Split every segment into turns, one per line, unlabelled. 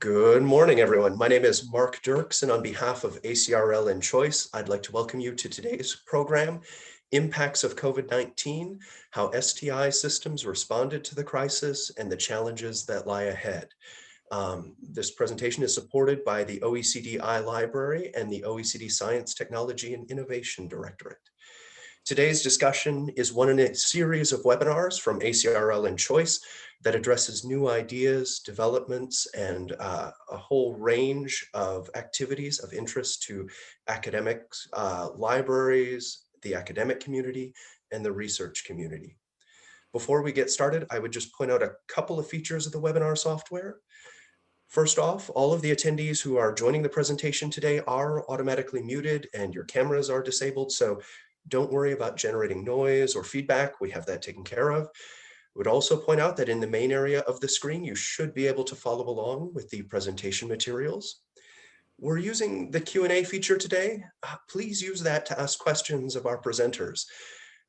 Good morning, everyone. My name is Mark Dirks, and on behalf of ACRL and Choice, I'd like to welcome you to today's program, Impacts of COVID-19, How STI Systems Responded to the Crisis and the Challenges that Lie Ahead. This presentation is supported by the OECD iLibrary and the OECD Science, Technology, and Innovation Directorate. Today's discussion is one in a series of webinars from ACRL and Choice that addresses new ideas, developments, and a whole range of activities of interest to academics, libraries, the academic community, and the research community. Before we get started, I would just point out a couple of features of the webinar software. First off, all of the attendees who are joining the presentation today are automatically muted and your cameras are disabled, so don't worry about generating noise or feedback. We have that taken care of. I would also point out that in the main area of the screen, you should be able to follow along with the presentation materials. We're using the Q&A feature today. Please use that to ask questions of our presenters.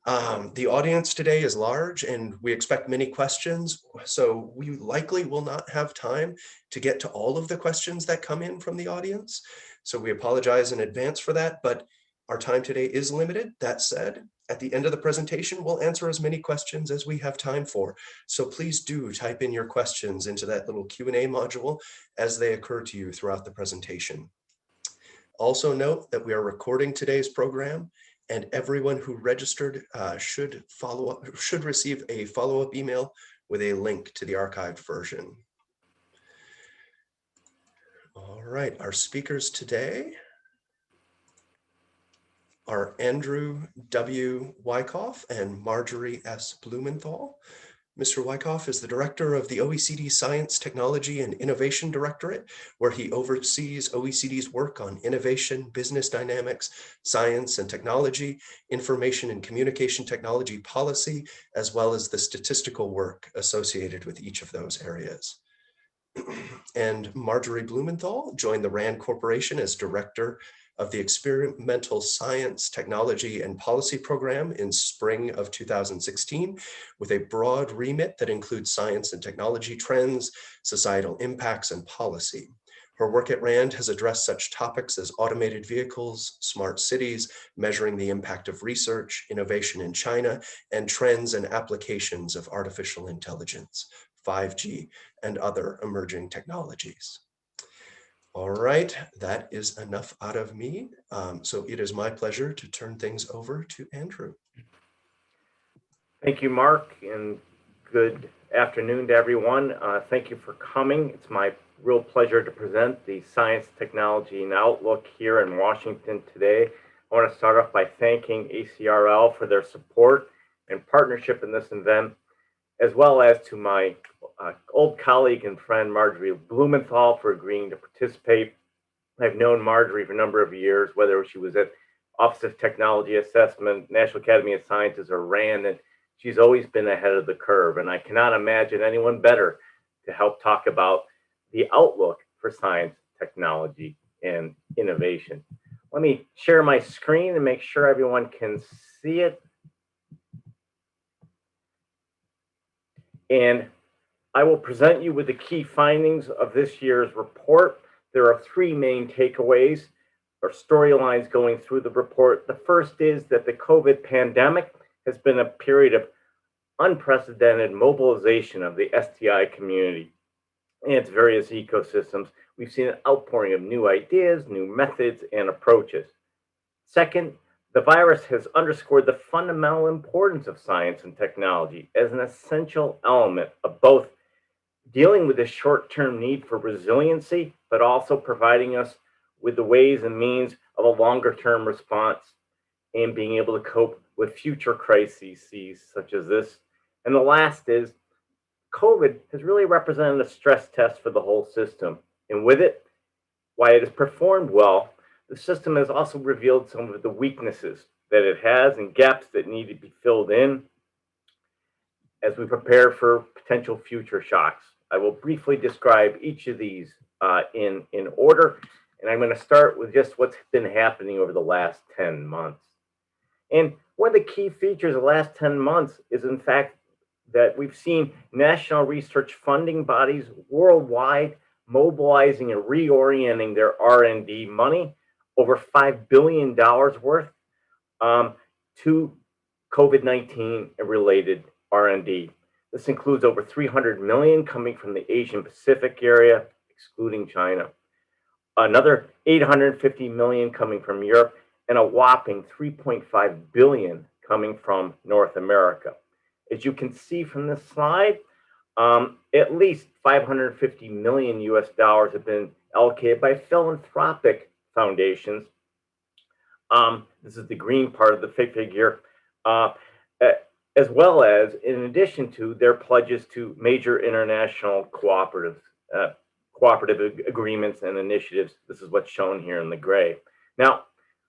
The audience today is large and we expect many questions, so we likely will not have time to get to all of the questions that come in from the audience. So we apologize in advance for that, but our time today is limited. That said, at the end of the presentation, we'll answer as many questions as we have time for. So please do type in your questions into that little Q&A module as they occur to you throughout the presentation. Also note that we are recording today's program, and everyone who registered should receive a follow-up email with a link to the archived version. All right, our speakers today are Andrew W. Wyckoff and Marjory S. Blumenthal. Mr. Wyckoff is the director of the OECD Science, Technology, and Innovation Directorate, where he oversees OECD's work on innovation, business dynamics, science and technology, information and communication technology policy, as well as the statistical work associated with each of those areas. And Marjory Blumenthal joined the RAND Corporation as director of the Experimental Science, Technology, and Policy Program in spring of 2016, with a broad remit that includes science and technology trends, societal impacts, and policy. Her work at RAND has addressed such topics as automated vehicles, smart cities, measuring the impact of research, innovation in China, and trends and applications of artificial intelligence, 5G, and other emerging technologies. All right, that is enough out of me. So it is my pleasure to turn things over to Andrew.
Thank you, Mark, and good afternoon to everyone. Thank you for coming. It's my real pleasure to present the Science, Technology, and Outlook here in Washington today. I want to start off by thanking ACRL for their support and partnership in this event, as well as to my old colleague and friend, Marjory Blumenthal, for agreeing to participate. I've known Marjory for a number of years, whether she was at Office of Technology Assessment, National Academy of Sciences, or RAND, and she's always been ahead of the curve. And I cannot imagine anyone better to help talk about the outlook for science, technology, and innovation. Let me share my screen and make sure everyone can see it. And I will present you with the key findings of this year's report. There are three main takeaways or storylines going through the report. The first is that the COVID pandemic has been a period of unprecedented mobilization of the STI community and its various ecosystems. We've seen an outpouring of new ideas, new methods, and approaches. Second, the virus has underscored the fundamental importance of science and technology as an essential element of both dealing with the short-term need for resiliency, but also providing us with the ways and means of a longer-term response and being able to cope with future crises such as this. And the last is COVID has really represented a stress test for the whole system. And with it, while it has performed well, the system has also revealed some of the weaknesses that it has and gaps that need to be filled in as we prepare for potential future shocks. I will briefly describe each of these in order, and I'm going to start with just what's been happening over the last 10 months. And one of the key features of the last 10 months is, in fact, that we've seen national research funding bodies worldwide mobilizing and reorienting their R&D money, over $5 billion worth, to COVID-19 related R&D. This includes over 300 million coming from the Asian Pacific area, excluding China, another 850 million coming from Europe, and a whopping 3.5 billion coming from North America. As you can see from this slide, at least 550 million US dollars have been allocated by philanthropic foundations. This is the green part of the figure, as well as in addition to their pledges to major international cooperative agreements and initiatives. This is what's shown here in the gray. Now,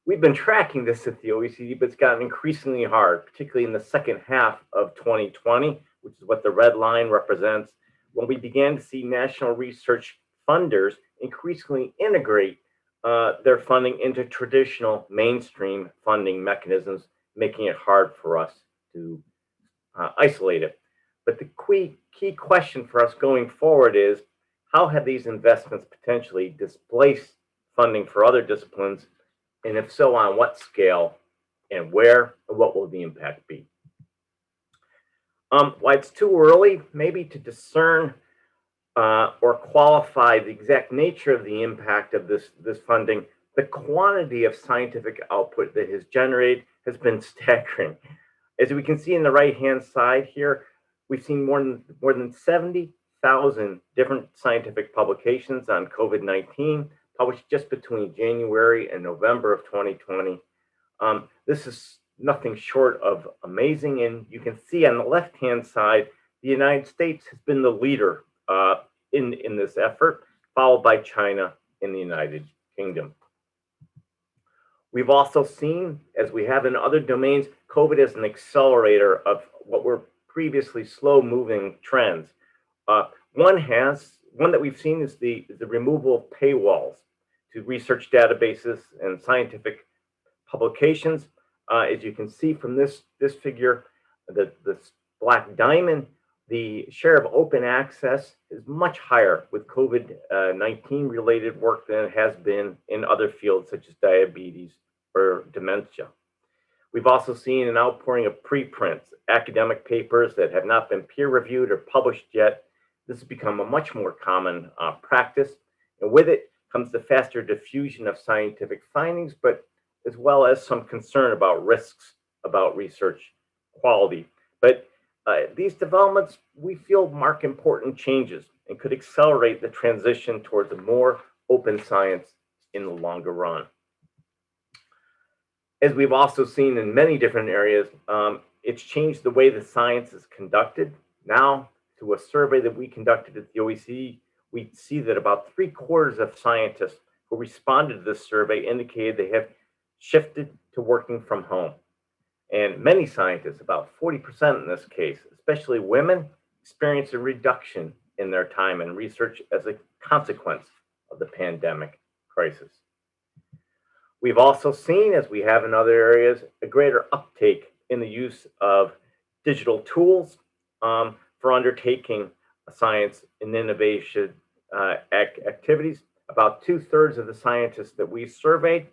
we've been tracking this at the OECD, but it's gotten increasingly hard, particularly in the second half of 2020, which is what the red line represents, when we began to see national research funders increasingly integrate their funding into traditional mainstream funding mechanisms, making it hard for us to isolate it. But the key question for us going forward is, how have these investments potentially displaced funding for other disciplines? And if so, on what scale and where, and what will the impact be? While it's too early maybe to discern or qualify the exact nature of the impact of this funding, the quantity of scientific output that has generated has been staggering. As we can see in the right-hand side here, we've seen more than 70,000 different scientific publications on COVID-19 published just between January and November of 2020. This is nothing short of amazing, and you can see on the left-hand side, the United States has been the leader in this effort, followed by China and the United Kingdom. We've also seen, as we have in other domains, COVID as an accelerator of what were previously slow-moving trends. One that we've seen is the removal of paywalls to research databases and scientific publications. As you can see from this figure, this black diamond, the share of open access is much higher with COVID-19 related work than it has been in other fields such as diabetes or dementia. We've also seen an outpouring of preprints, academic papers that have not been peer reviewed or published yet. This has become a much more common practice, and with it comes the faster diffusion of scientific findings, but as well as some concern about risks about research quality. But these developments, we feel, mark important changes and could accelerate the transition towards a more open science in the longer run. As we've also seen in many different areas, it's changed the way the science is conducted. Now, through a survey that we conducted at the OECD, we see that about 3/4 of scientists who responded to this survey indicated they have shifted to working from home. And many scientists, about 40% in this case, especially women, experience a reduction in their time in research as a consequence of the pandemic crisis. We've also seen, as we have in other areas, a greater uptake in the use of digital tools for undertaking science and innovation activities. About 2/3 of the scientists that we surveyed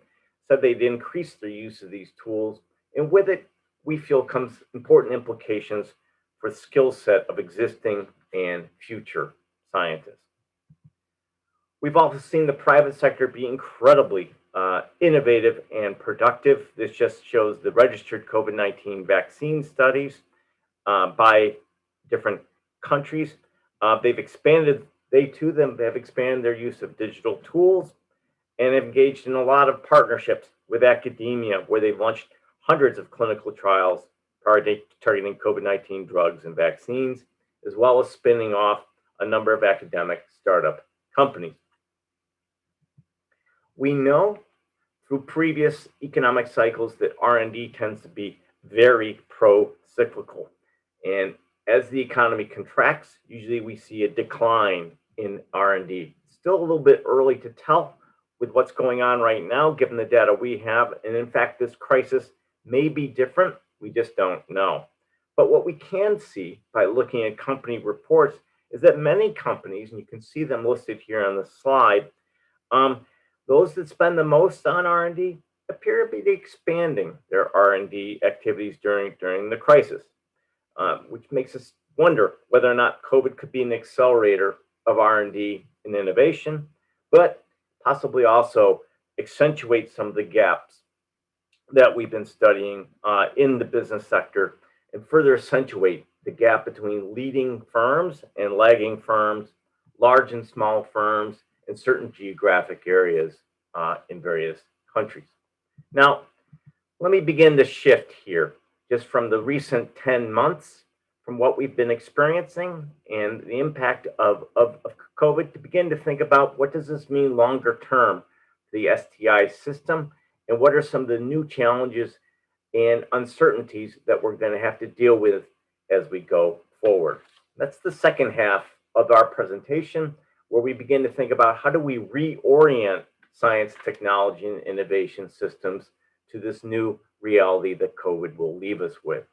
said they'd increase their use of these tools, and with it, we feel comes important implications for the skill set of existing and future scientists. We've also seen the private sector be incredibly innovative and productive. This just shows the registered COVID-19 vaccine studies by different countries. They have expanded their use of digital tools and have engaged in a lot of partnerships with academia, where they've launched hundreds of clinical trials targeting COVID-19 drugs and vaccines, as well as spinning off a number of academic startup companies. We know through previous economic cycles that R&D tends to be very pro-cyclical. And as the economy contracts, usually we see a decline in R&D. Still a little bit early to tell with what's going on right now, given the data we have. And in fact, this crisis may be different. We just don't know. But what we can see by looking at company reports is that many companies, and you can see them listed here on the slide, those that spend the most on R&D appear to be expanding their R&D activities during the crisis, which makes us wonder whether or not COVID could be an accelerator of R&D and innovation, but possibly also accentuate some of the gaps that we've been studying in the business sector and further accentuate the gap between leading firms and lagging firms, large and small firms in certain geographic areas in various countries. Now, let me begin to shift here just from the recent 10 months from what we've been experiencing and the impact of COVID to begin to think about what does this mean longer term to the STI system and what are some of the new challenges and uncertainties that we're going to have to deal with as we go forward. That's the second half of our presentation, where we begin to think about how do we reorient science, technology, and innovation systems to this new reality that COVID will leave us with.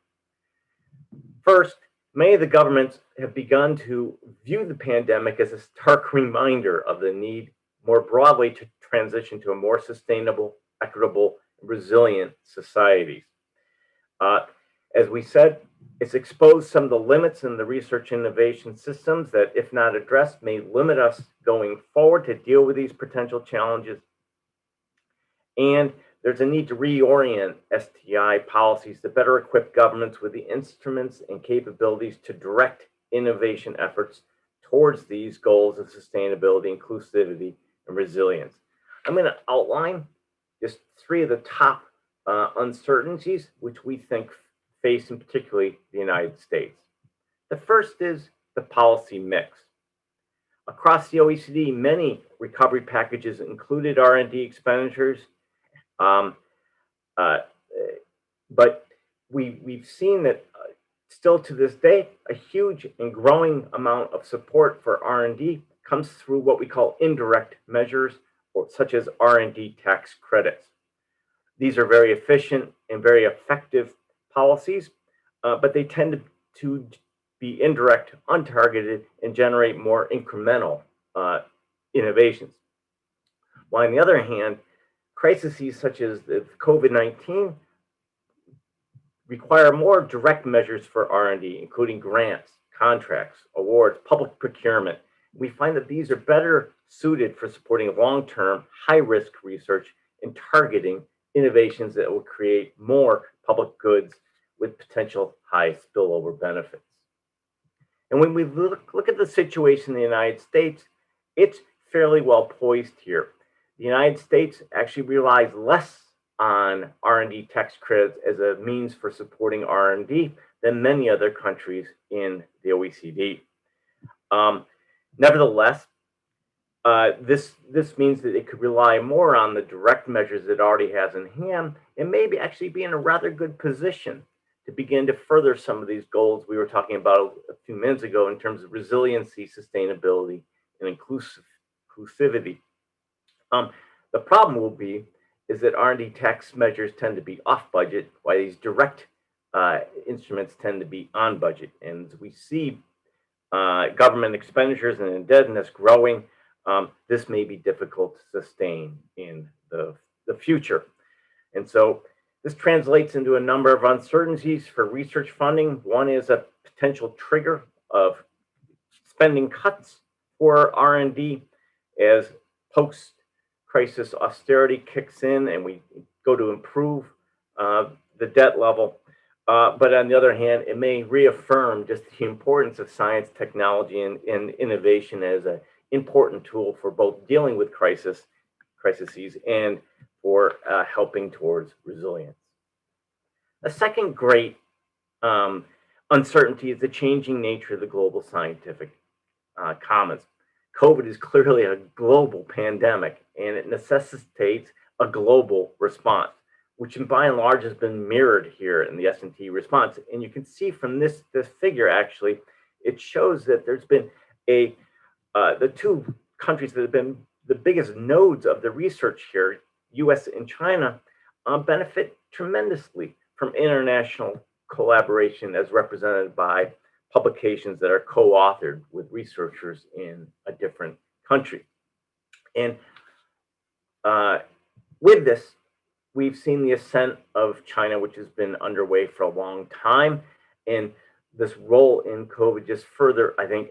First, many of the governments have begun to view the pandemic as a stark reminder of the need more broadly to transition to a more sustainable, equitable, resilient societies. As we said, it's exposed some of the limits in the research innovation systems that, if not addressed, may limit us going forward to deal with these potential challenges. And there's a need to reorient STI policies to better equip governments with the instruments and capabilities to direct innovation efforts towards these goals of sustainability, inclusivity, and resilience. I'm going to outline just three of the top uncertainties which we think face in particularly the United States. The first is the policy mix. Across the OECD, many recovery packages included R&D expenditures, but we've seen that still to this day, a huge and growing amount of support for R&D comes through what we call indirect measures, such as R&D tax credits. These are very efficient and very effective policies, but they tend to be indirect, untargeted, and generate more incremental innovations. While on the other hand, crises such as the COVID-19 require more direct measures for R&D, including grants, contracts, awards, public procurement. We find that these are better suited for supporting long-term, high-risk research and targeting innovations that will create more public goods with potential high spillover benefits. And when we look at the situation in the United States, it's fairly well poised here. The United States actually relies less on R&D tax credits as a means for supporting R&D than many other countries in the OECD. Nevertheless, this means that it could rely more on the direct measures it already has in hand and maybe actually be in a rather good position to begin to further some of these goals we were talking about a few minutes ago in terms of resiliency, sustainability, and inclusivity. The problem will be is that R&D tax measures tend to be off budget, while these direct instruments tend to be on budget. And as we see government expenditures and indebtedness growing, this may be difficult to sustain in the future. And so this translates into a number of uncertainties for research funding. One is a potential trigger of spending cuts for R&D as post-crisis austerity kicks in and we go to improve the debt level. But on the other hand, it may reaffirm just the importance of science, technology, and innovation as an important tool for both dealing with crises and for helping towards resilience. A second great uncertainty is the changing nature of the global scientific commons. COVID is clearly a global pandemic, and it necessitates a global response, which by and large has been mirrored here in the S&T response. And you can see from this figure, actually, it shows that there's been the two countries that have been the biggest nodes of the research here, US and China, benefit tremendously from international collaboration as represented by publications that are co-authored with researchers in a different country. And with this, we've seen the ascent of China, which has been underway for a long time. And this role in COVID just further, I think,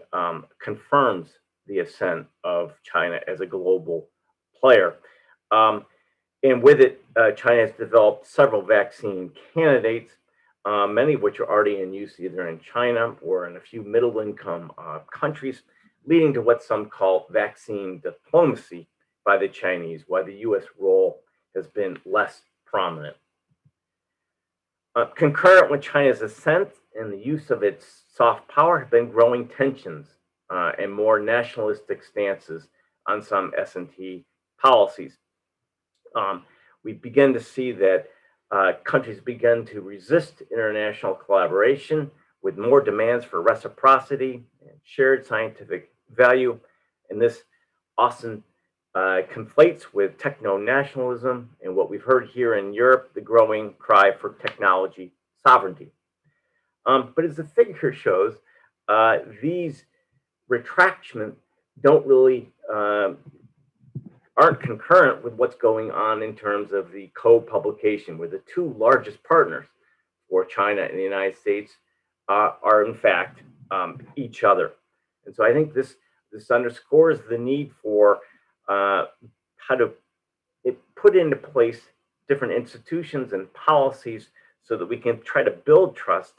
confirms the ascent of China as a global player. And with it, China has developed several vaccine candidates, many of which are already in use either in China or in a few middle-income countries, leading to what some call vaccine diplomacy by the Chinese, while the U.S. role has been less prominent. Concurrent with China's ascent and the use of its soft power have been growing tensions and more nationalistic stances on some S&T policies. We begin to see that countries begin to resist international collaboration with more demands for reciprocity and shared scientific value. And this often conflates with techno-nationalism and what we've heard here in Europe, the growing cry for technology sovereignty. But as the figure shows, these retractions don't really aren't concurrent with what's going on in terms of the co-publication, where the two largest partners for China and the United States are in fact each other. And so I think this underscores the need for how to put into place different institutions and policies so that we can try to build trust,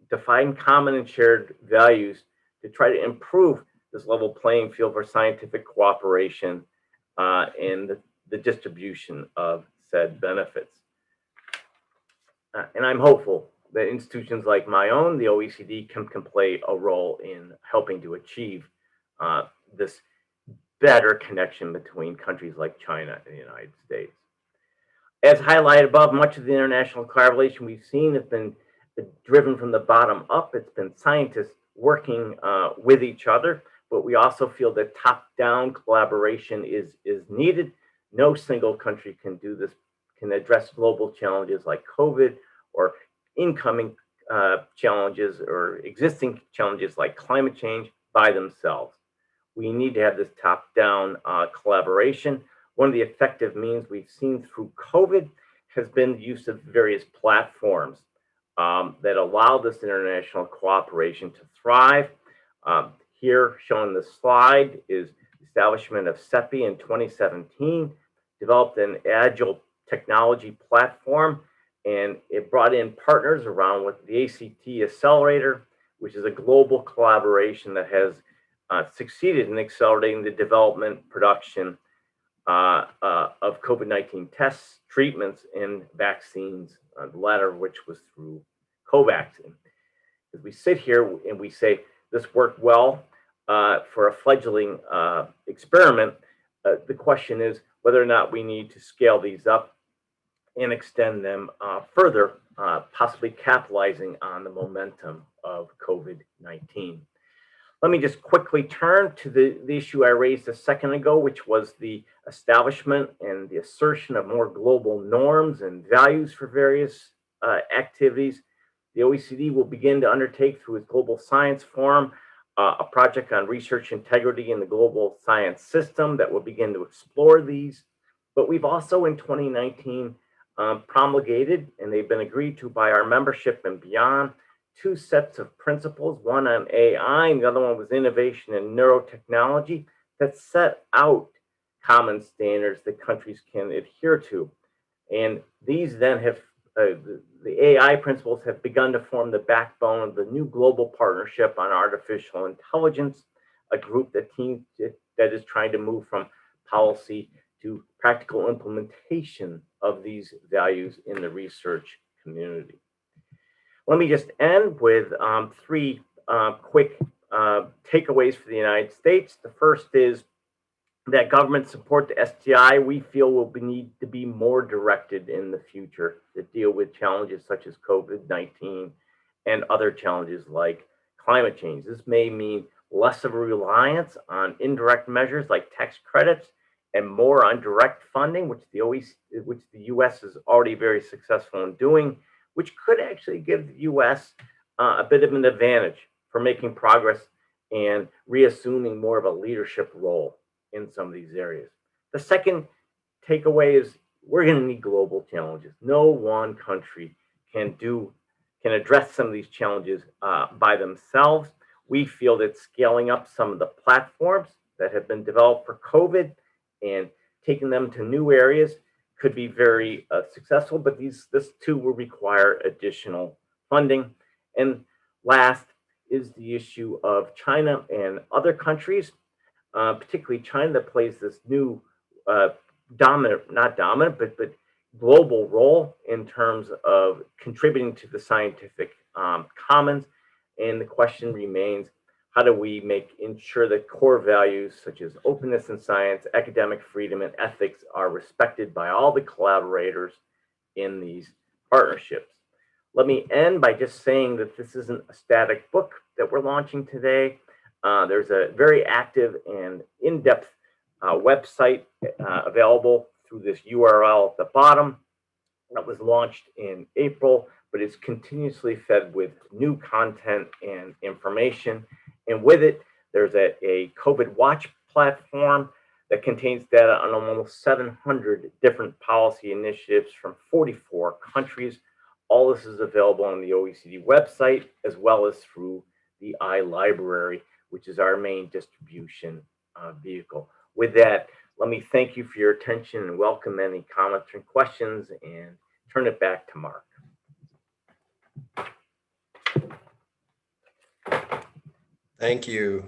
define common and shared values to try to improve this level playing field for scientific cooperation and the distribution of said benefits. And I'm hopeful that institutions like my own, the OECD, can play a role in helping to achieve this better connection between countries like China and the United States. As highlighted above, much of the international collaboration we've seen has been driven from the bottom up. It's been scientists working with each other, but we also feel that top-down collaboration is needed. No single country can do this, can address global challenges like COVID or incoming challenges or existing challenges like climate change by themselves. We need to have this top-down collaboration. One of the effective means we've seen through COVID has been the use of various platforms that allow this international cooperation to thrive. Here, shown in the slide, is the establishment of CEPI in 2017, developed an agile technology platform, and it brought in partners around with the ACT Accelerator, which is a global collaboration that has succeeded in accelerating the development, production of COVID-19 tests, treatments, and vaccines, the latter of which was through COVAXin. As we sit here and we say this worked well for a fledgling experiment, the question is whether or not we need to scale these up and extend them further, possibly capitalizing on the momentum of COVID-19. Let me just quickly turn to the issue I raised a second ago, which was the establishment and the assertion of more global norms and values for various activities. The OECD will begin to undertake through its Global Science Forum a project on research integrity in the global science system that will begin to explore these. But we've also in 2019 promulgated, and they've been agreed to by our membership and beyond, two sets of principles, one on AI and the other one was innovation and neurotechnology, that set out common standards that countries can adhere to. And these then have, the AI principles have begun to form the backbone of the new global partnership on artificial intelligence, a group that is trying to move from policy to practical implementation of these values in the research community. Let me just end with three quick takeaways for the United States. The first is that government support to STI, we feel, will need to be more directed in the future to deal with challenges such as COVID-19 and other challenges like climate change. This may mean less of a reliance on indirect measures like tax credits and more on direct funding, which the US is already very successful in doing, which could actually give the US a bit of an advantage for making progress and reassuming more of a leadership role in some of these areas. The second takeaway is we're going to need global challenges. No one country can address some of these challenges by themselves. We feel that scaling up some of the platforms that have been developed for COVID and taking them to new areas could be very successful, but this too will require additional funding. And last is the issue of China and other countries, particularly China, that plays this new not dominant, but global role in terms of contributing to the scientific commons. And the question remains, how do we ensure that core values such as openness in science, academic freedom, and ethics are respected by all the collaborators in these partnerships? Let me end by just saying that this isn't a static book that we're launching today. There's a very active and in-depth website available through this URL at the bottom that was launched in April, but it's continuously fed with new content and information. And with it, there's a COVID Watch platform that contains data on almost 700 different policy initiatives from 44 countries. All this is available on the OECD website, as well as through the iLibrary, which is our main distribution vehicle. With that, let me thank you for your attention and welcome any comments and questions, and turn it back to Mark.
Thank you,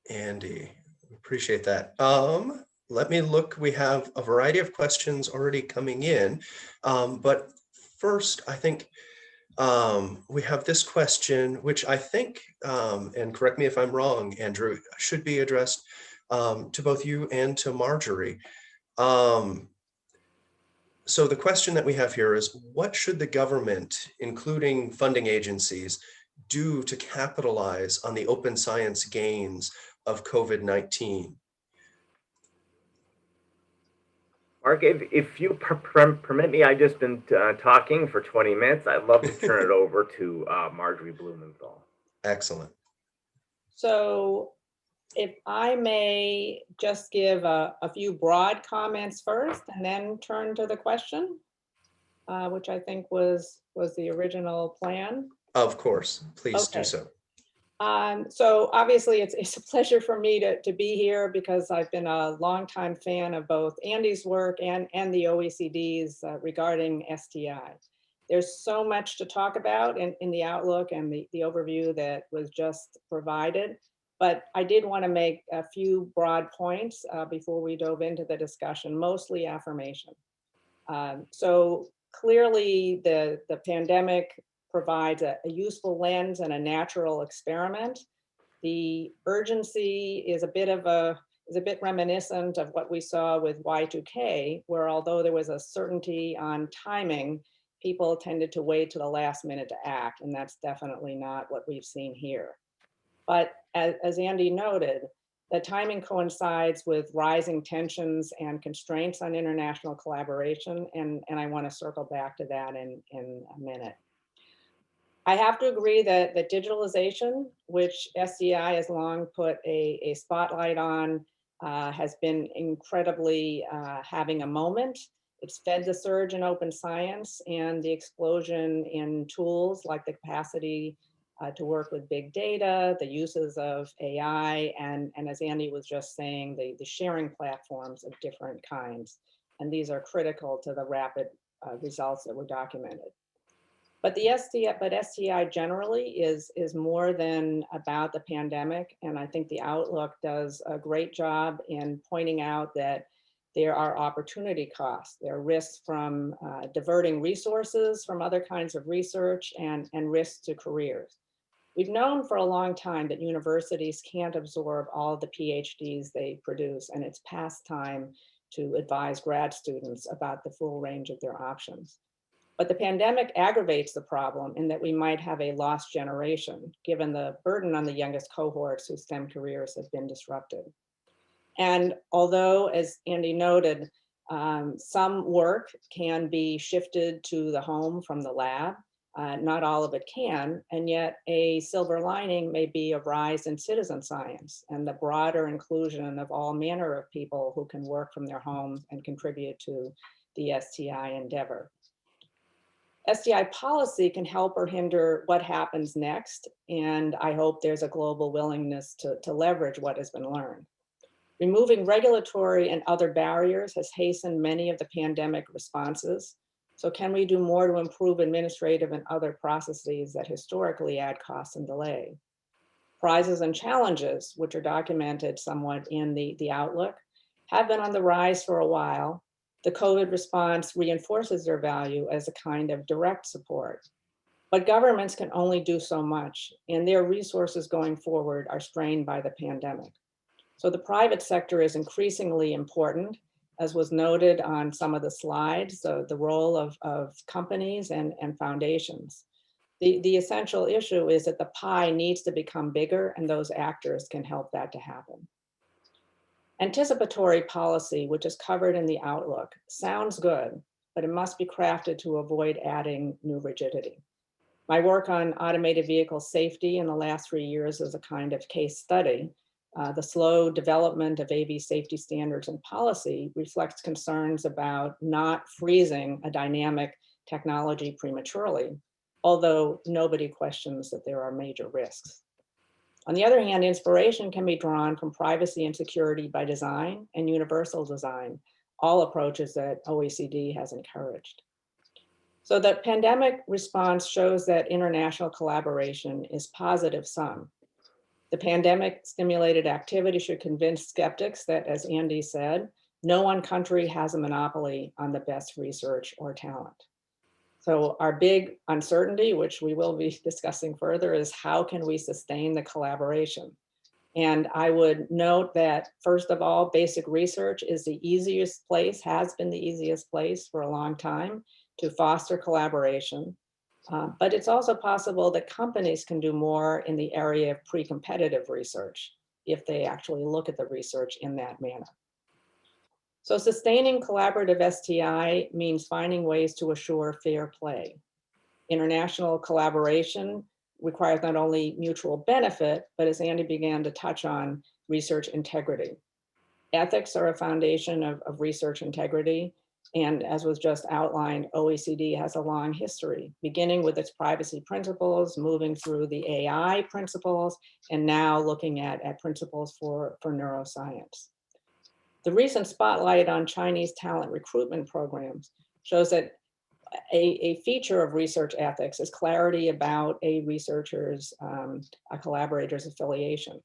Andy. Appreciate that. Let me look. We have a variety of questions already coming in, but first, I think we have this question, which I think, and correct me if I'm wrong, Andrew, should be addressed to both you and to Marjory. So the question that we have here is, what should the government, including funding agencies, do to capitalize on the open science gains of COVID-19?
Mark, if you permit me, I've just been talking for 20 minutes. I'd love to turn it over to Marjory Blumenthal.
Excellent.
So if I may just give a few broad comments first and then turn to the question, which I think was the original plan.
Of course, please
Okay.
do so.
So obviously it's a pleasure for me to be here because I've been a longtime fan of both Andy's work and the OECD's regarding STI. There's so much to talk about in the Outlook and the overview that was just provided, but I did want to make a few broad points before we dove into the discussion, mostly affirmation. So clearly the pandemic provides a useful lens and a natural experiment. The urgency is a bit reminiscent of what we saw with Y2K, where although there was a certainty on timing, people tended to wait to the last minute to act, and that's definitely not what we've seen here. But as Andy noted, the timing coincides with rising tensions and constraints on international collaboration, and I want to circle back to that in a minute. I have to agree that digitalization, which STI has long put a spotlight on, has been incredibly having a moment. It's fed the surge in open science and the explosion in tools like the capacity to work with big data, the uses of AI, and as Andy was just saying, the sharing platforms of different kinds. And these are critical to the rapid results that were documented. But STI generally is more than about the pandemic, and I think the Outlook does a great job in pointing out that there are opportunity costs. There are risks from diverting resources from other kinds of research and risks to careers. We've known for a long time that universities can't absorb all the PhDs they produce, and it's past time to advise grad students about the full range of their options. But the pandemic aggravates the problem in that we might have a lost generation, given the burden on the youngest cohorts whose STEM careers have been disrupted. And although, as Andy noted, some work can be shifted to the home from the lab, Not all of it can, and yet a silver lining may be a rise in citizen science and the broader inclusion of all manner of people who can work from their homes and contribute to the STI endeavor. STI policy can help or hinder what happens next, and I hope there's a global willingness to leverage what has been learned. Removing regulatory and other barriers has hastened many of the pandemic responses. So can we do more to improve administrative and other processes that historically add costs and delay? Prizes and challenges, which are documented somewhat in the Outlook, have been on the rise for a while. The COVID response reinforces their value as a kind of direct support. But governments can only do so much, and their resources going forward are strained by the pandemic. So the private sector is increasingly important, as was noted on some of the slides, so the role of companies and foundations. The essential issue is that the pie needs to become bigger, and those actors can help that to happen. Anticipatory policy, which is covered in the Outlook, sounds good, but it must be crafted to avoid adding new rigidity. My work on automated vehicle safety in the last 3 years is a kind of case study. The slow development of AV safety standards and policy reflects concerns about not freezing a dynamic technology prematurely, although nobody questions that there are major risks. On the other hand, inspiration can be drawn from privacy and security by design and universal design, all approaches that OECD has encouraged. So the pandemic response shows that international collaboration is positive sum. The pandemic stimulated activity should convince skeptics that, as Andy said, no one country has a monopoly on the best research or talent. So our big uncertainty, which we will be discussing further, is how can we sustain the collaboration? And I would note that, first of all, basic research is the easiest place, has been the easiest place for a long time to foster collaboration. But it's also possible that companies can do more in the area of pre-competitive research if they actually look at the research in that manner. So sustaining collaborative STI means finding ways to assure fair play. International collaboration requires not only mutual benefit, but as Andy began to touch on, research integrity. Ethics are a foundation of research integrity. And as was just outlined, OECD has a long history, beginning with its privacy principles, moving through the AI principles, and now looking at principles for neuroscience. The recent spotlight on Chinese talent recruitment programs shows that a feature of research ethics is clarity about a researcher's, a collaborator's affiliation,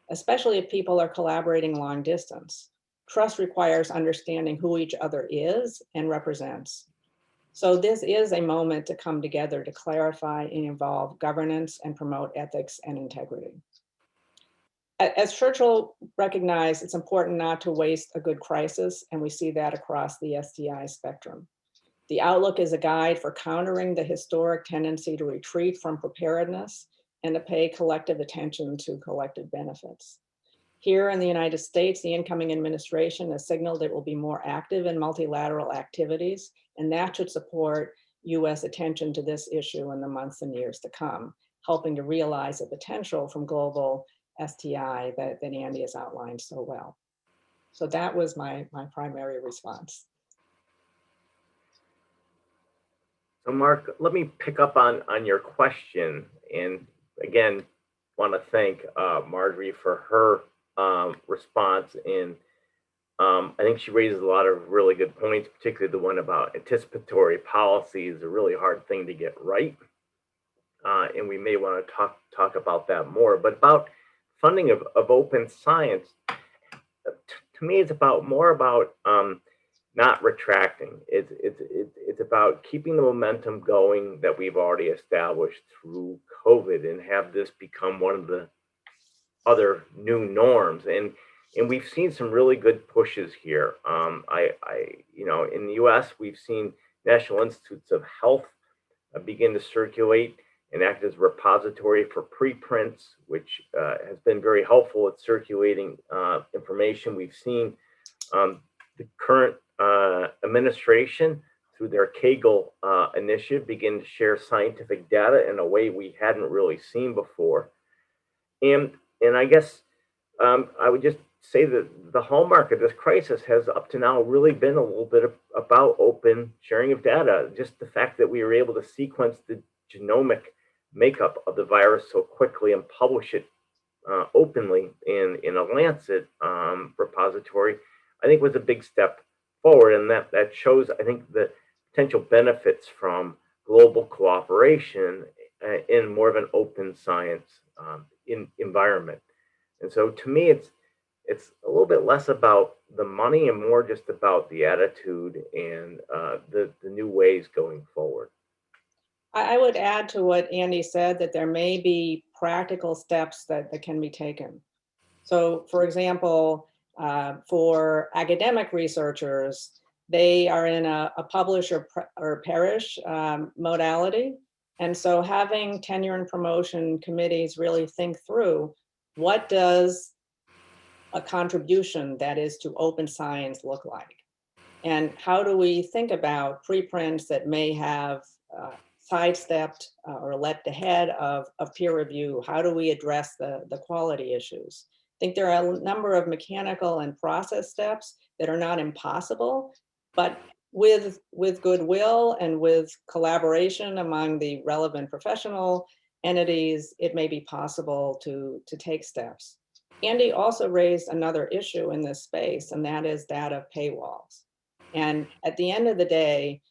especially if people are collaborating long distance. Trust requires understanding who each other is and represents. So this is a moment to come together to clarify and involve governance and promote ethics and integrity. As Churchill recognized, it's important not to waste a good crisis, and we see that across the STI spectrum. The Outlook is a guide for countering the historic tendency to retreat from preparedness and to pay collective attention to collective benefits. Here in the United States, the incoming administration has signaled it will be more active in multilateral activities, and that should support US attention to this issue in the months and years to come, helping to realize the potential from global STI that Andy has outlined so well. So that was my primary response.
So Mark, let me pick up on your question. And again, want to thank Marjory for her response. And I think she raises a lot of really good points, particularly the one about anticipatory policy is a really hard thing to get right. And we may want to talk about that more. But about funding of open science, to me, it's more about not retracting. It's about keeping the momentum going that we've already established through COVID and have this become one of the other new norms. And we've seen some really good pushes here. In the US, we've seen National Institutes of Health begin to circulate and act as a repository for preprints, which has been very helpful at circulating information. We've seen the current administration through their Kaggle initiative, begin to share scientific data in a way we hadn't really seen before. And I guess I would just say that the hallmark of this crisis has up to now really been a little bit about open sharing of data. Just the fact that we were able to sequence the genomic makeup of the virus so quickly and publish it openly in a Lancet repository, I think was a big step forward. And that shows, I think, the potential benefits from global cooperation in more of an open science environment. And so to me, it's a little bit less about the money and more just about the attitude and the new ways going forward.
I would add to what Andy said that there may be practical steps that can be taken. So for example, for academic researchers, they are in a publish or perish modality. And so having tenure and promotion committees really think through, what does a contribution that is to open science look like? And how do we think about preprints that may have sidestepped or leapt ahead of peer review? How do we address the quality issues? I think there are a number of mechanical and process steps that are not impossible, but with goodwill and with collaboration among the relevant professional entities, it may be possible to take steps. Andy also raised another issue in this space, and that is that of paywalls. And at the end of the day,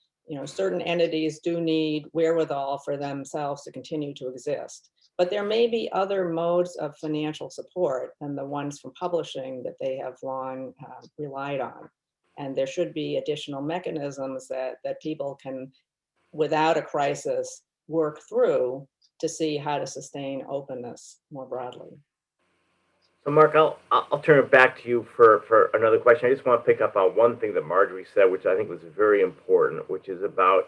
certain entities do need wherewithal for themselves to continue to exist. But there may be other modes of financial support than the ones from publishing that they have long relied on. And there should be additional mechanisms that people can, without a crisis, work through to see how to sustain openness more broadly.
So Mark, I'll turn it back to you for another question. I just want to pick up on one thing that Marjory said, which I think was very important, which is about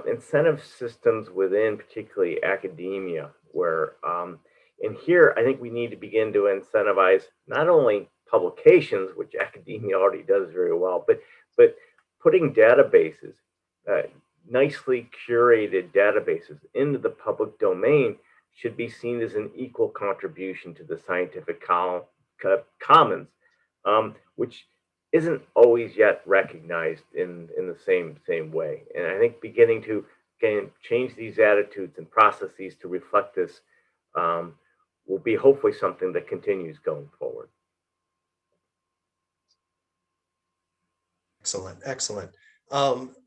incentive systems within particularly academia, where and here I think we need to begin to incentivize not only publications, which academia already does very well, but putting databases, nicely curated databases into the public domain should be seen as an equal contribution to the scientific commons, which isn't always yet recognized in the same way. And I think beginning to change these attitudes and processes to reflect this will be hopefully something that continues going forward.
Excellent, excellent.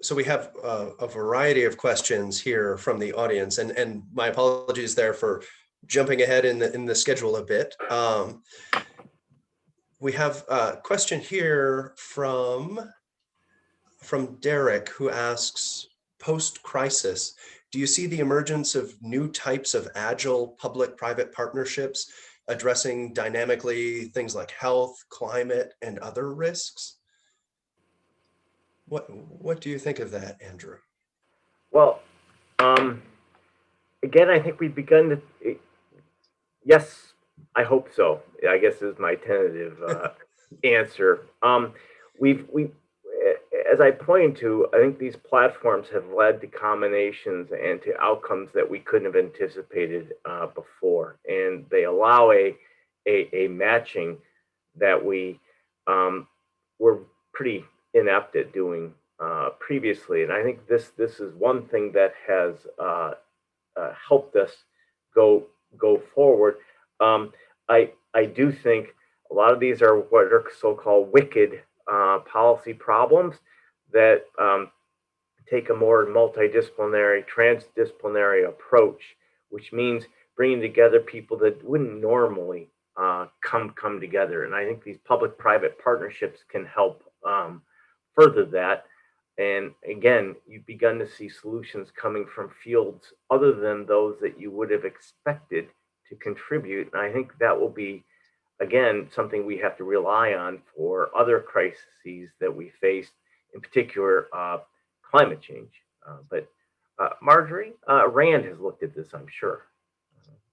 So we have a variety of questions here from the audience, and my apologies there for jumping ahead in the schedule a bit. We have a question here from Derek, who asks, post-crisis, do you see the emergence of new types of agile public-private partnerships addressing dynamically things like health, climate, and other risks? What do you think of that, Andrew?
Well, again, I think we've begun to, yes, I hope so, I guess is my tentative answer. We've as I pointed to, I think these platforms have led to combinations and to outcomes that we couldn't have anticipated before. And they allow a matching that we were pretty inept at doing previously. And I think this is one thing that has helped us go forward. I do think a lot of these are what are so-called wicked policy problems that take a more multidisciplinary, transdisciplinary approach, which means bringing together people that wouldn't normally come together. And I think these public-private partnerships can help further that. And again, you've begun to see solutions coming from fields other than those that you would have expected to contribute. And I think that will be, again, something we have to rely on for other crises that we face, in particular, climate change. But Marjory, Rand has looked at this, I'm sure.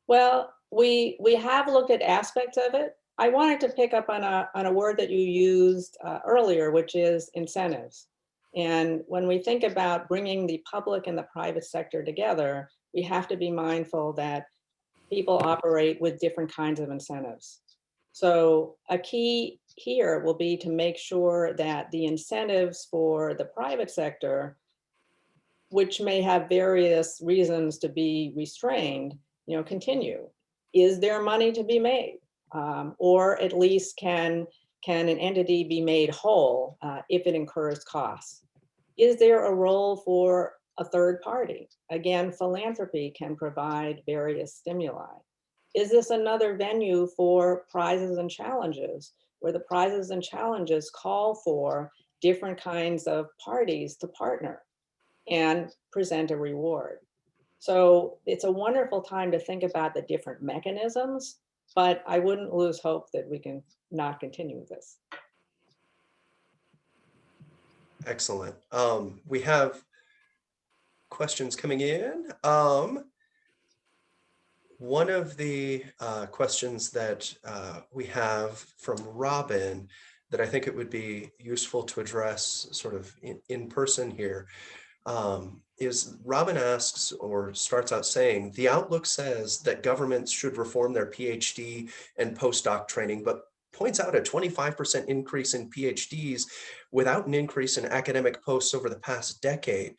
Well, we have looked at aspects of it. I wanted to pick up on a word that you used earlier, which is incentives. And when we think about bringing the public and the private sector together, we have to be mindful that people operate with different kinds of incentives. So a key here will be to make sure that the incentives for the private sector, which may have various reasons to be restrained, continue. Is there money to be made? Or at least can an entity be made whole if it incurs costs? Is there a role for a third party? Again, philanthropy can provide various stimuli. Is this another venue for prizes and challenges, where the prizes and challenges call for different kinds of parties to partner and present a reward? So it's a wonderful time to think about the different mechanisms, but I wouldn't lose hope that we can not continue this.
Excellent. We have questions coming in. One of the questions that we have from Robin that I think it would be useful to address sort of in person here is Robin asks or starts out saying, the Outlook says that governments should reform their PhD and postdoc training, but points out a 25% increase in PhDs without an increase in academic posts over the past decade.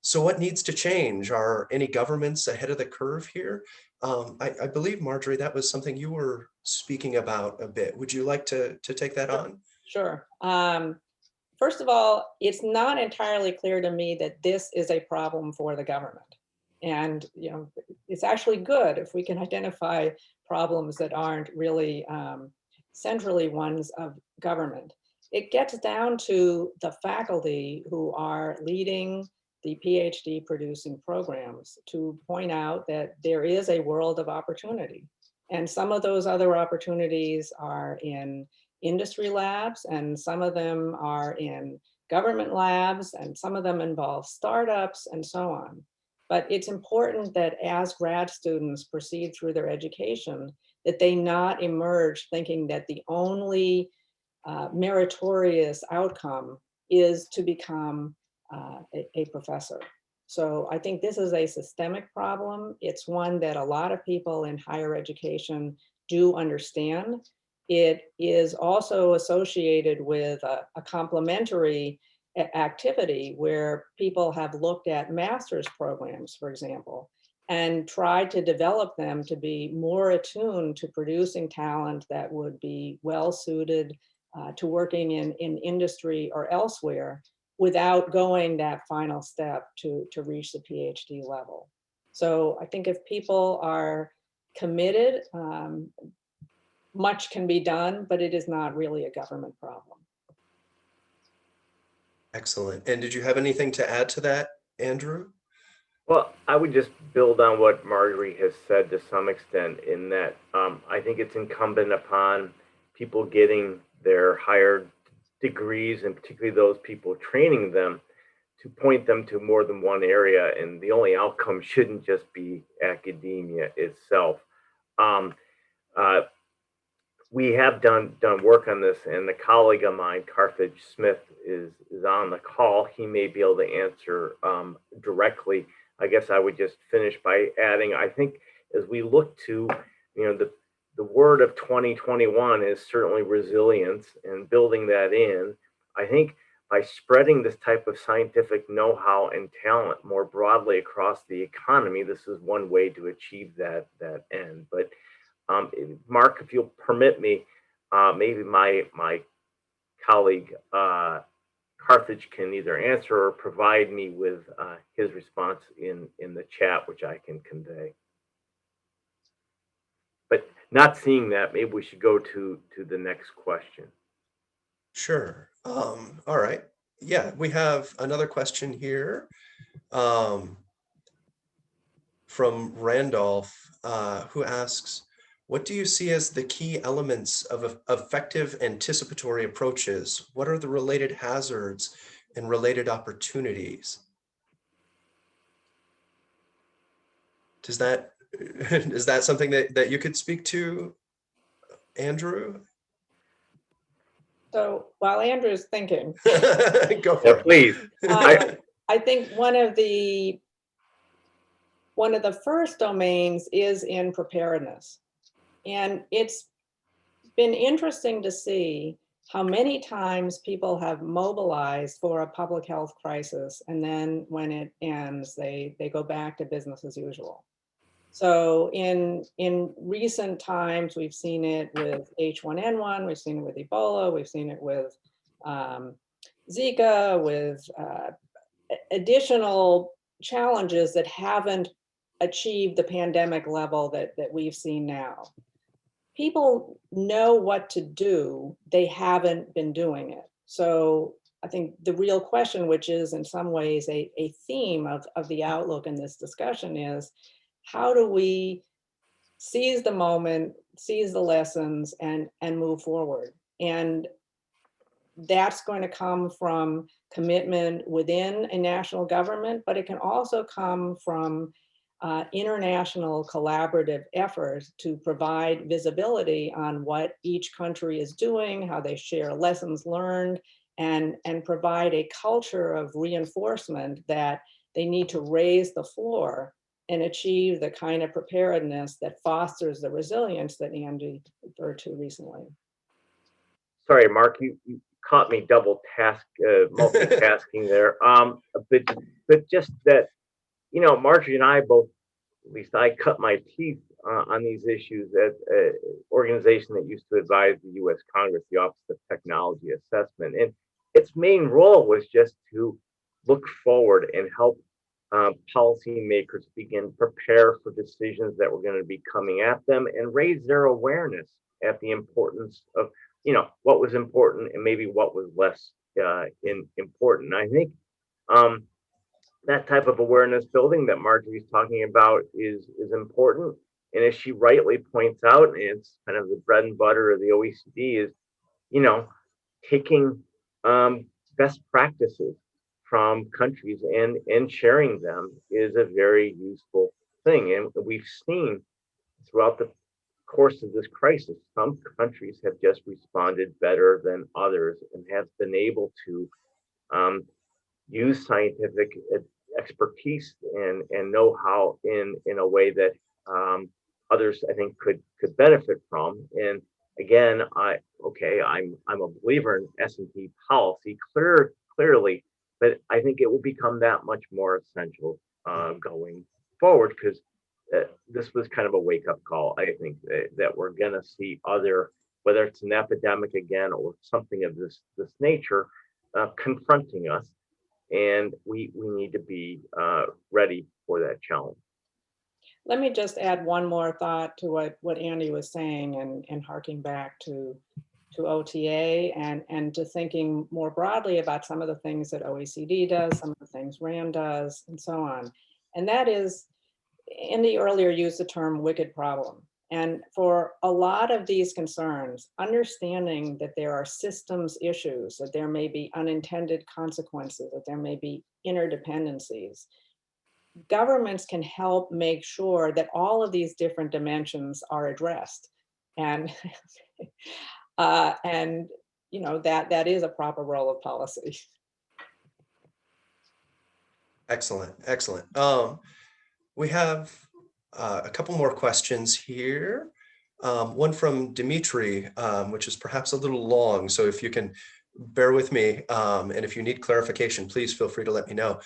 So what needs to change? Are any governments ahead of the curve here? I believe, Marjory, that was something you were speaking about a bit. Would you like to take that on?
Sure. First of all, it's not entirely clear to me that this is a problem for the government. And it's actually good if we can identify problems that aren't really centrally ones of government. It gets down to the faculty who are leading the PhD producing programs to point out that there is a world of opportunity. And some of those other opportunities are in industry labs, and some of them are in government labs, and some of them involve startups and so on. But it's important that as grad students proceed through their education, that they not emerge thinking that the only meritorious outcome is to become a professor. So I think this is a systemic problem. It's one that a lot of people in higher education do understand. It is also associated with a complementary activity where people have looked at master's programs, for example, and tried to develop them to be more attuned to producing talent that would be well suited to working in industry or elsewhere without going that final step to reach the PhD level. So I think if people are committed, much can be done, but it is not really a government problem.
Excellent. And did you have anything to add to that, Andrew?
Well, I would just build on what Marjory has said to some extent, in that I think it's incumbent upon people getting their higher degrees, and particularly those people training them, to point them to more than one area. And the only outcome shouldn't just be academia itself. We have done work on this, and a colleague of mine, Carthage Smith, is on the call. He may be able to answer directly. I guess I would just finish by adding, I think as we look to, the word of 2021 is certainly resilience, and building that in. I think by spreading this type of scientific know-how and talent more broadly across the economy, this is one way to achieve that end. But Mark, if you'll permit me, maybe my colleague Carthage can either answer or provide me with his response in the chat, which I can convey. But not seeing that, maybe we should go to the next question.
Sure. All right. Yeah, we have another question here from Randolph, who asks, what do you see as the key elements of effective anticipatory approaches? What are the related hazards and related opportunities? Is that something that you could speak to, Andrew?
So while Andrew's thinking,
Go for
Yeah,
it.
please.
I think one of the first domains is in preparedness. And it's been interesting to see how many times people have mobilized for a public health crisis, and then when it ends, they go back to business as usual. So in recent times, we've seen it with H1N1, we've seen it with Ebola, we've seen it with Zika, with additional challenges that haven't achieved the pandemic level that we've seen now. People know what to do, they haven't been doing it. So I think the real question, which is in some ways a theme of the outlook in this discussion, is how do we seize the moment, seize the lessons, and move forward? And that's going to come from commitment within a national government, but it can also come from international collaborative efforts to provide visibility on what each country is doing, how they share lessons learned, and provide a culture of reinforcement that they need to raise the floor and achieve the kind of preparedness that fosters the resilience that Andy referred to recently.
Sorry, Mark, you caught me multitasking there. But just that, Marjory and I both, at least I cut my teeth on these issues at an organization that used to advise the U.S. Congress, the Office of Technology Assessment. And its main role was just to look forward and help policymakers begin prepare for decisions that were going to be coming at them and raise their awareness at the importance of, what was important and maybe what was less important. I think that type of awareness building that Marjorie's talking about is important. And as she rightly points out, and it's kind of the bread and butter of the OECD, is, taking best practices from countries and sharing them is a very useful thing. And we've seen throughout the course of this crisis, some countries have just responded better than others and have been able to use scientific expertise and know-how in a way that others, I think, could benefit from. And again, I'm a believer in S&P policy clearly, but I think it will become that much more essential going forward, because this was kind of a wake-up call. I think that we're going to see whether it's an epidemic again or something of this nature, confronting us, and we need to be ready for that challenge.
Let me just add one more thought to what Andy was saying, and harking back to OTA and to thinking more broadly about some of the things that OECD does, some of the things RAND does, and so on. And that is, Andy earlier used the term wicked problem. And for a lot of these concerns, understanding that there are systems issues, that there may be unintended consequences, that there may be interdependencies, governments can help make sure that all of these different dimensions are addressed. And that is a proper role of policy.
Excellent. We have a couple more questions here. One from Dimitri, which is perhaps a little long, so if you can bear with me, and if you need clarification, please feel free to let me know.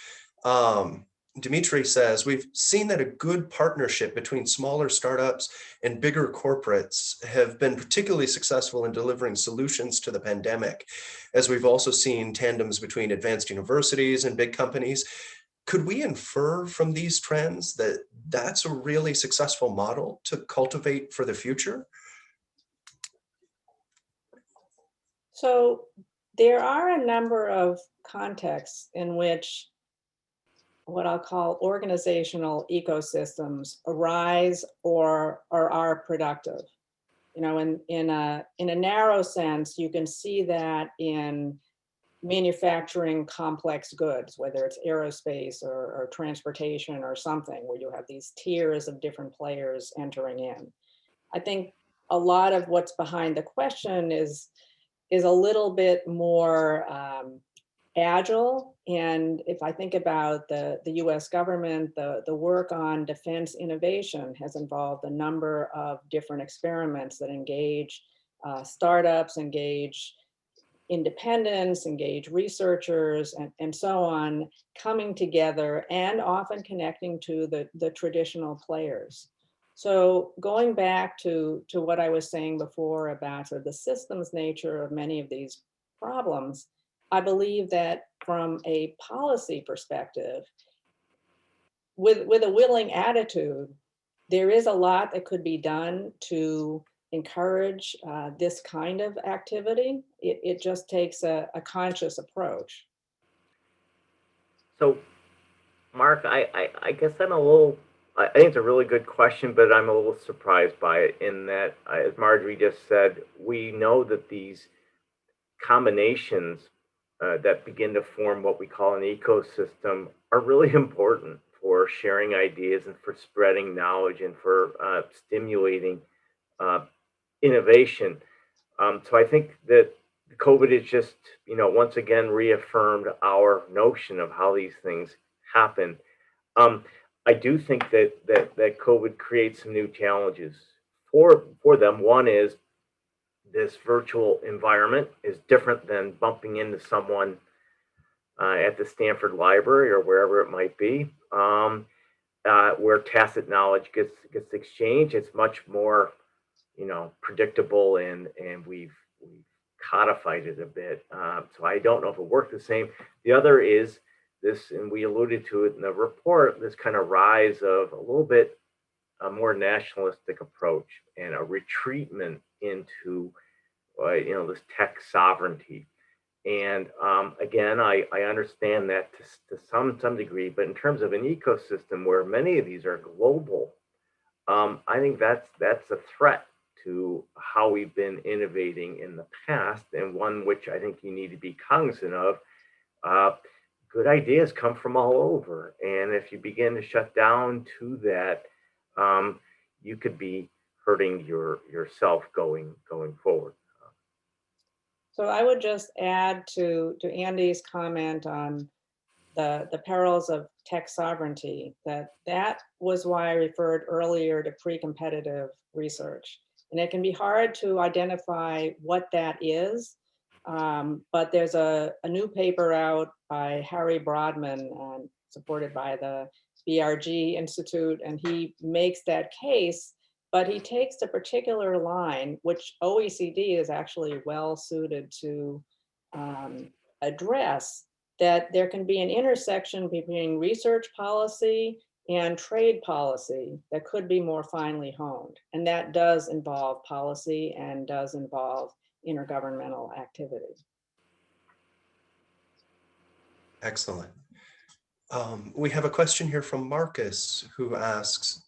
Dimitri says, we've seen that a good partnership between smaller startups and bigger corporates have been particularly successful in delivering solutions to the pandemic, as we've also seen tandems between advanced universities and big companies. Could we infer from these trends that that's a really successful model to cultivate for the future?
So there are a number of contexts in which what I'll call organizational ecosystems arise or are productive. In a narrow sense, you can see that in manufacturing complex goods, whether it's aerospace or transportation or something, where you have these tiers of different players entering in. I think a lot of what's behind the question is is a little bit more agile. And if I think about the US government, the work on defense innovation has involved a number of different experiments that engage startups, engage independents, engage researchers, and so on, coming together and often connecting to the traditional players. So going back to what I was saying before about sort of the systems nature of many of these problems, I believe that from a policy perspective, with a willing attitude, there is a lot that could be done to encourage this kind of activity. It just takes a conscious approach.
So, Mark, I guess I'm a little, I think it's a really good question, but I'm a little surprised by it in that, as Marjory just said, we know that these combinations that begin to form what we call an ecosystem are really important for sharing ideas and for spreading knowledge and for stimulating innovation. So I think that COVID has just, once again reaffirmed our notion of how these things happen. I do think that COVID creates some new challenges for them. One is this virtual environment is different than bumping into someone at the Stanford Library or wherever it might be, where tacit knowledge gets exchanged. It's much more, predictable, and we've codified it a bit. So I don't know if it worked the same. The other is this, and we alluded to it in the report, this kind of rise of a little bit a more nationalistic approach and a retreatment into this tech sovereignty. And again, I understand that to some degree, but in terms of an ecosystem where many of these are global, I think that's a threat to how we've been innovating in the past, and one which I think you need to be cognizant of. Good ideas come from all over, and if you begin to shut down to that, you could be hurting yourself going forward.
So I would just add to Andy's comment on the perils of tech sovereignty, that was why I referred earlier to pre-competitive research. And it can be hard to identify what that is, but there's a new paper out by Harry Brodman, supported by the BRG Institute, and he makes that case, but he takes a particular line, which OECD is actually well suited to address, that there can be an intersection between research policy and trade policy that could be more finely honed. And that does involve policy and does involve intergovernmental activity.
Excellent. We have a question here from Marcus, who asks,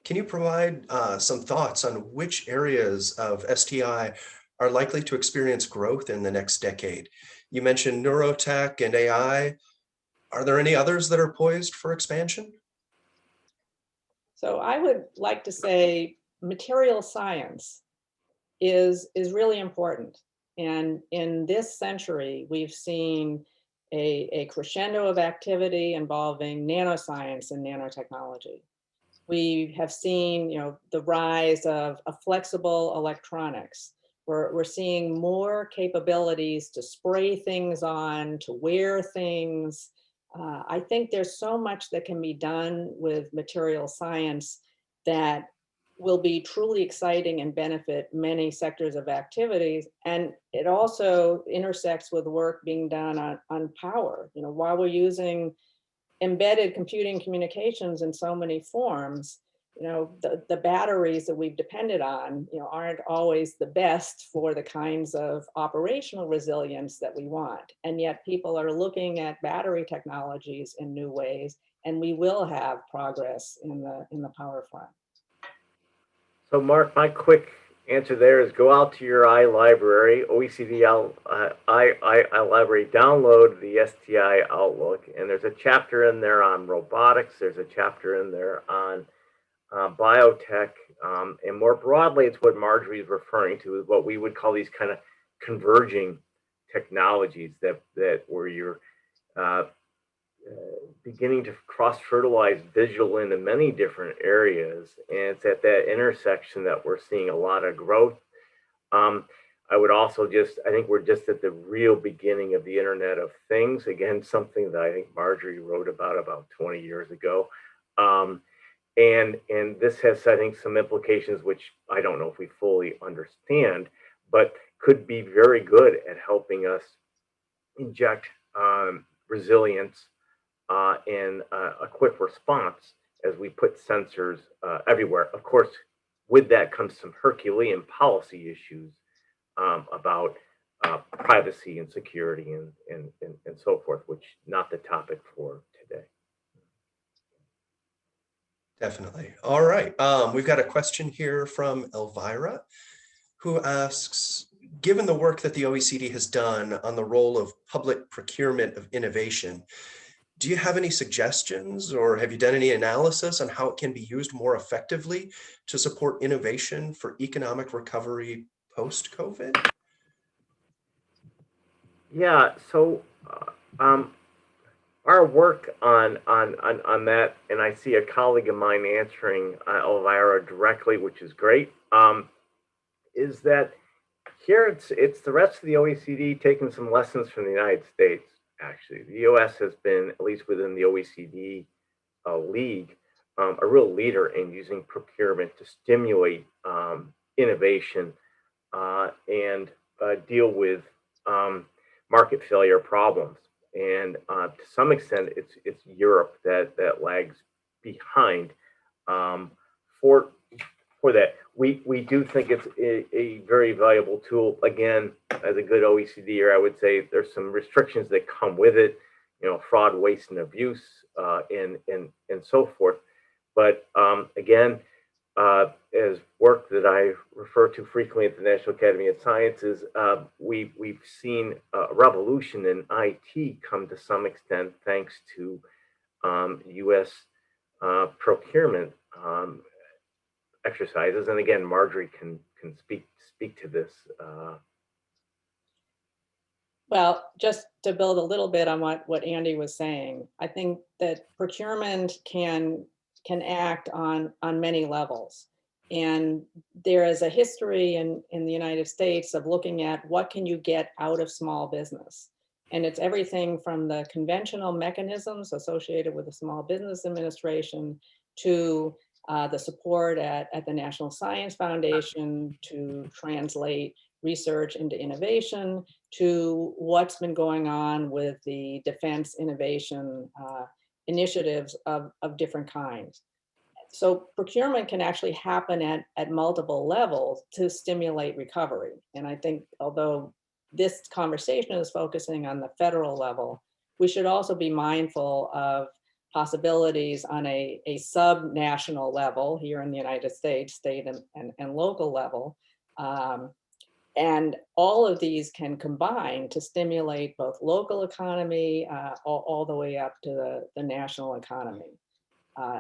can you provide some thoughts on which areas of STI are likely to experience growth in the next decade? You mentioned neurotech and AI. Are there any others that are poised for expansion?
So I would like to say material science is really important. And in this century, we've seen a crescendo of activity involving nanoscience and nanotechnology. We have seen, the rise of flexible electronics. We're seeing more capabilities to spray things on, to wear things. I think there's so much that can be done with material science that will be truly exciting and benefit many sectors of activities. And it also intersects with work being done on power. While we're using embedded computing communications in so many forms, the batteries that we've depended on, aren't always the best for the kinds of operational resilience that we want. And yet people are looking at battery technologies in new ways, and we will have progress in the power front.
So Mark, my quick answer there is go out to your iLibrary, OECD iLibrary, download the STI Outlook, and there's a chapter in there on robotics, there's a chapter in there on biotech, and more broadly, it's what Marjory is referring to, is what we would call these kind of converging technologies that where you're beginning to cross-fertilize digital into many different areas, and it's at that intersection that we're seeing a lot of growth. I would also I think we're just at the real beginning of the Internet of Things. Again, something that I think Marjory wrote about 20 years ago. And this has, I think, some implications which I don't know if we fully understand, but could be very good at helping us inject resilience and a quick response as we put sensors everywhere. Of course, with that comes some Herculean policy issues about privacy and security and so forth, which not the topic for today.
Definitely. All right. We've got a question here from Elvira, who asks, given the work that the OECD has done on the role of public procurement of innovation, do you have any suggestions or have you done any analysis on how it can be used more effectively to support innovation for economic recovery post-COVID?
Yeah, so our work on that, and I see a colleague of mine answering Elvira directly, which is great, is that here it's the rest of the OECD taking some lessons from the United States. Actually, the US has been, at least within the OECD league, a real leader in using procurement to stimulate innovation and deal with market failure problems. And to some extent, it's Europe that lags behind for that. We do think it's a very valuable tool. Again, as a good OECDer, I would say there's some restrictions that come with it, fraud, waste, and abuse, and so forth. But again, as work that I refer to frequently at the National Academy of Sciences, we've seen a revolution in IT come to some extent thanks to U.S. procurement exercises. And again, Marjory can speak to this.
Well, just to build a little bit on what Andy was saying, I think that procurement can act on many levels. And there is a history in the United States of looking at what can you get out of small business. And it's everything from the conventional mechanisms associated with the Small Business Administration to the support at the National Science Foundation to translate research into innovation, to what's been going on with the defense innovation initiatives of different kinds. So procurement can actually happen at multiple levels to stimulate recovery. And I think although this conversation is focusing on the federal level, we should also be mindful of possibilities on a sub-national level here in the United States, state and local level. And all of these can combine to stimulate both local economy all the way up to the national economy.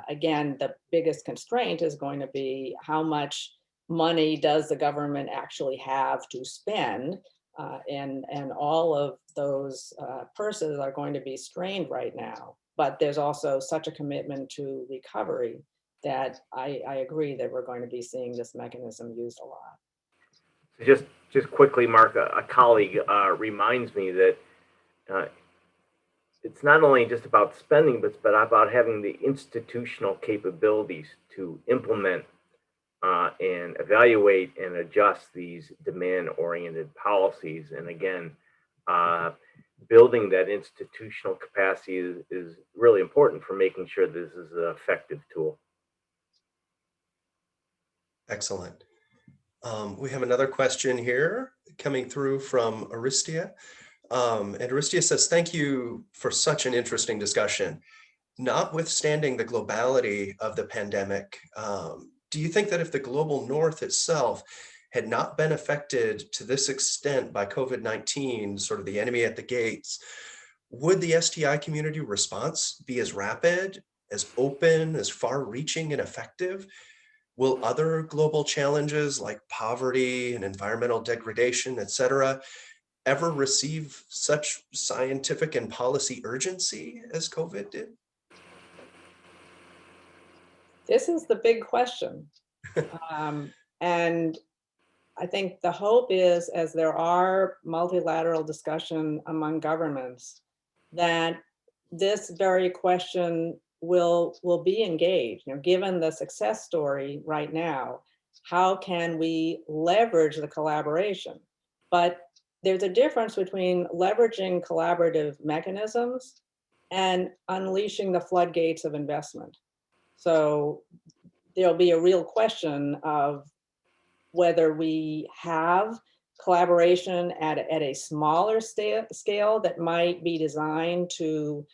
Again, the biggest constraint is going to be how much money does the government actually have to spend, and all of those purses are going to be strained right now. But there's also such a commitment to recovery that I agree that we're going to be seeing this mechanism used a lot.
Just quickly, Mark, a colleague reminds me that it's not only just about spending, but about having the institutional capabilities to implement and evaluate and adjust these demand-oriented policies. And again, building that institutional capacity is really important for making sure this is an effective tool.
Excellent. We have another question here coming through from Aristia. And Aristia says, thank you for such an interesting discussion. Notwithstanding the globality of the pandemic, do you think that if the global north itself had not been affected to this extent by COVID-19, sort of the enemy at the gates, would the STI community response be as rapid, as open, as far-reaching and effective? Will other global challenges like poverty and environmental degradation, et cetera, ever receive such scientific and policy urgency as COVID did?
This is the big question. And I think the hope is, as there are multilateral discussion among governments, that this very question will be engaged. You know, given the success story right now, how can we leverage the collaboration? But there's a difference between leveraging collaborative mechanisms and unleashing the floodgates of investment. So there'll be a real question of whether we have collaboration at a smaller scale that might be designed to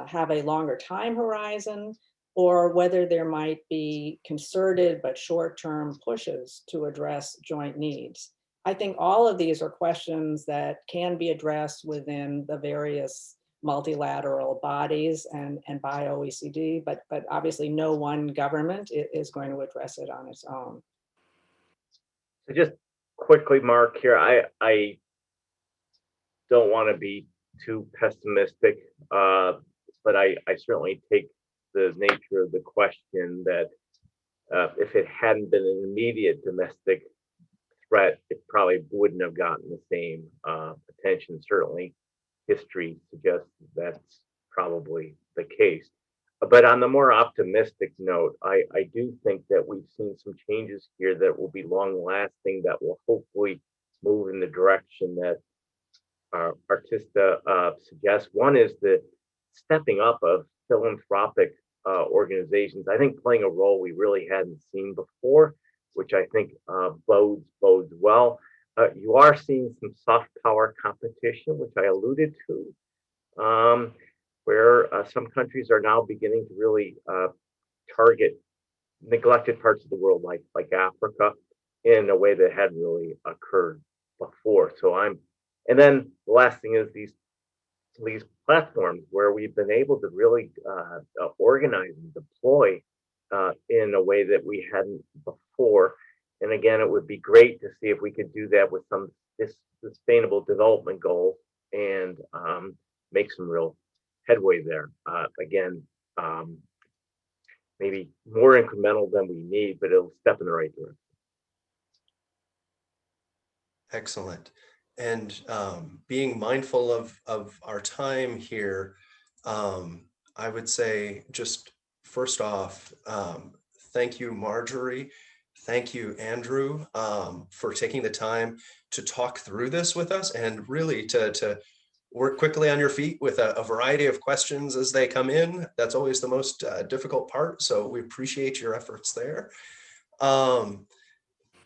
have a longer time horizon, or whether there might be concerted but short-term pushes to address joint needs. I think all of these are questions that can be addressed within the various multilateral bodies and by OECD, but obviously no one government is going to address it on its own.
So just quickly, Mark, here, I don't want to be too pessimistic, but I certainly take the nature of the question that if it hadn't been an immediate domestic threat, it probably wouldn't have gotten the same attention. Certainly, history suggests that's probably the case. But on the more optimistic note, I do think that we've seen some changes here that will be long lasting, that will hopefully move in the direction that Artista suggests. One is the stepping up of philanthropic organizations, I think playing a role we really hadn't seen before, which I think bodes well. You are seeing some soft power competition, which I alluded to, where some countries are now beginning to really target neglected parts of the world, like Africa, in a way that hadn't really occurred before. And then the last thing is these platforms where we've been able to really organize and deploy in a way that we hadn't before. And again, it would be great to see if we could do that with some sustainable development goals and make some real headway there. Again, maybe more incremental than we need, but it'll step in the right direction.
Excellent. And being mindful of our time here, I would say just first off, thank you, Marjory. Thank you, Andrew, for taking the time to talk through this with us and really to work quickly on your feet with a variety of questions as they come in. That's always the most difficult part. So we appreciate your efforts there.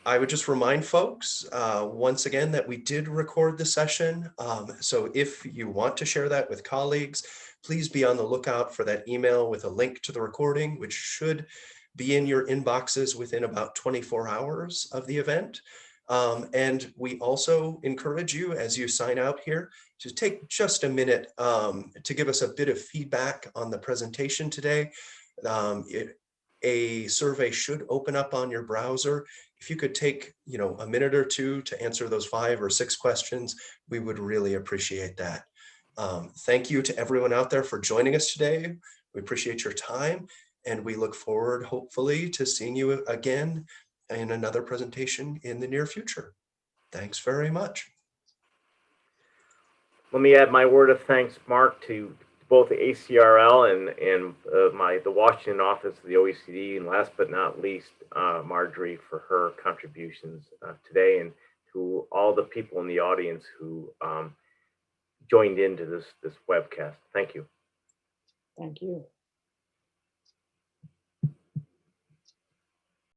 I would just remind folks once again that we did record the session. So if you want to share that with colleagues, please be on the lookout for that email with a link to the recording, which should be in your inboxes within about 24 hours of the event. And we also encourage you, as you sign out here, to take just a minute to give us a bit of feedback on the presentation today. A survey should open up on your browser. If you could take, a minute or two to answer those 5 or 6 questions, we would really appreciate that. Thank you to everyone out there for joining us today. We appreciate your time, and we look forward, hopefully, to seeing you again in another presentation in the near future. Thanks very much.
Let me add my word of thanks, Mark, to both the ACRL and the Washington office of the OECD, and last but not least, Marjory, for her contributions today, and to all the people in the audience who joined into this webcast. Thank you.
Thank you.